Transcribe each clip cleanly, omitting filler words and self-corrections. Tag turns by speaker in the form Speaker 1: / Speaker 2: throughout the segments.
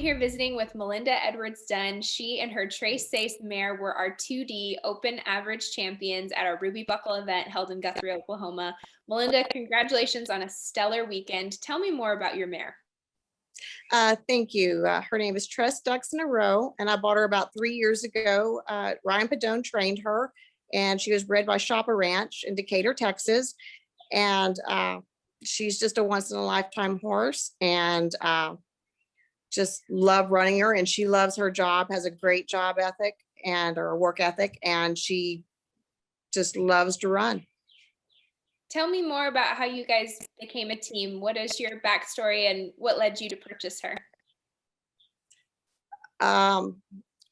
Speaker 1: here visiting with Melinda Dunn. She and her Seis mare were our 2D Open Average champions at our Ruby Buckle event held in Guthrie, Oklahoma. Melinda, congratulations on a stellar weekend. Tell me more about your mare.
Speaker 2: Thank you. Her name is Tress Ducks in a Row, and I bought her about 3 years ago. Ryan Padone trained her, and she was bred by Shoppa Ranch in Decatur, Texas. And she's just a once-in-a-lifetime horse, and just love running her. And she loves her job, has a great job ethic or work ethic, and she just loves to run.
Speaker 1: Tell me more about how you guys became a team. What is your backstory and what led you to purchase her?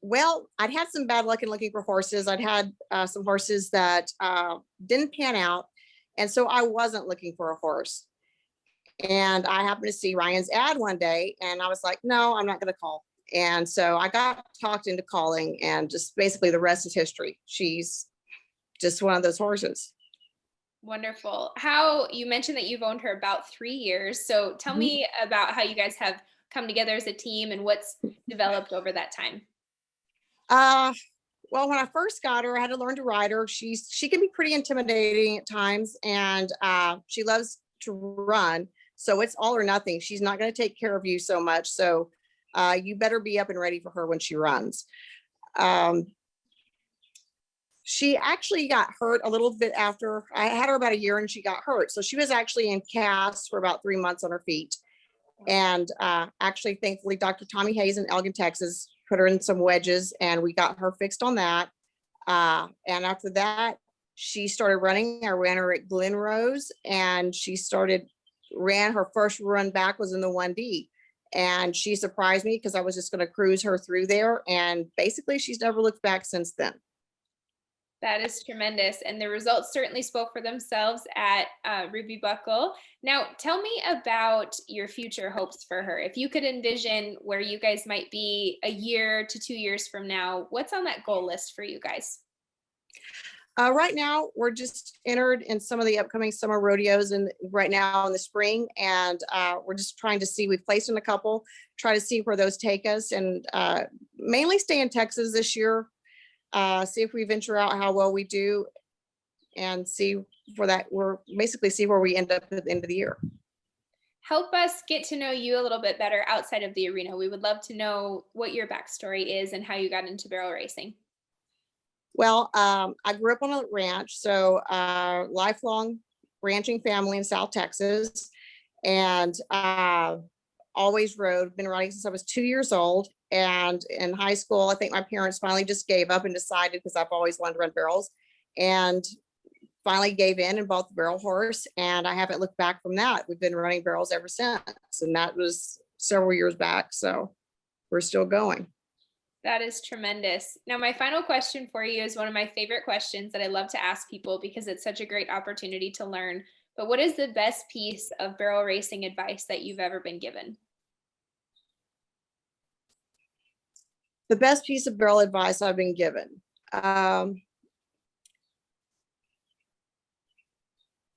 Speaker 2: Well, I'd had some bad luck in looking for horses. I'd had some horses that didn't pan out. And so I wasn't looking for a horse. And I happened to see Ryan's ad one day, and I was like, no, I'm not going to call. And so I got talked into calling, and just basically the rest is history. She's just one of those horses.
Speaker 1: Wonderful. How you mentioned that you've owned her about 3 years. So tell me about how you guys have come together as a team and what's developed over that time.
Speaker 2: Well, when I first got her, I had to learn to ride her. She can be pretty intimidating at times, and she loves to run. So it's all or nothing. She's not going to take care of you so much. So you better be up and ready for her when she runs. She actually got hurt a little bit after I had her about a year, and she got hurt. So she was actually in casts for about 3 months on her feet. And actually, thankfully, Dr. Tommy Hayes in Elgin, Texas, put her in some wedges, and we got her fixed on that. And after that, she started running. I ran her at Glen Rose, and she ran her first run back was in the 1D. And she surprised me because I was just going to cruise her through there. And basically, she's never looked back since then.
Speaker 1: That is tremendous. And the results certainly spoke for themselves at Ruby Buckle. Now, tell me about your future hopes for her. If you could envision where you guys might be a year to 2 years from now, what's on that goal list for you guys?
Speaker 2: Right now, we're just entered in some of the upcoming summer rodeos, and right now in the spring, and we're just trying to see. We've placed in a couple, try to see where those take us, and mainly stay in Texas this year. See if we venture out, how well we do, and see see where we end up at the end of the year.
Speaker 1: Help us get to know you a little bit better outside of the arena. We would love to know what your backstory is and how you got into barrel racing.
Speaker 2: Well, I grew up on a ranch, so lifelong ranching family in South Texas, and always rode, been riding since I was 2 years old. And in high school, I think my parents finally just gave up and decided, because I've always wanted to run barrels, and finally gave in and bought the barrel horse. And I haven't looked back from that. We've been running barrels ever since. And that was several years back. So we're still going.
Speaker 1: That is tremendous. Now, my final question for you is one of my favorite questions that I love to ask people because it's such a great opportunity to learn. But what is the best piece of barrel racing advice that you've ever been given?
Speaker 2: The best piece of barrel advice I've been given.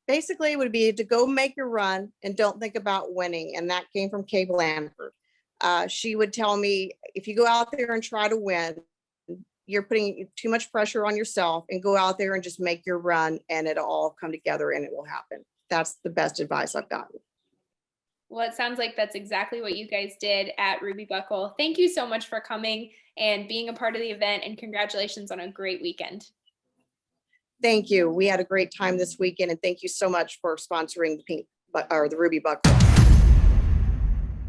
Speaker 2: Basically, it would be to go make your run and don't think about winning. And that came from Kay Blanford. She would tell me, if you go out there and try to win, you're putting too much pressure on yourself, and go out there and just make your run, and it'll all come together and it will happen. That's the best advice I've gotten.
Speaker 1: Well, it sounds like that's exactly what you guys did at Ruby Buckle. Thank you so much for coming and being a part of the event, and congratulations on a great weekend.
Speaker 2: Thank you. We had a great time this weekend, and thank you so much for sponsoring the Ruby Buckle.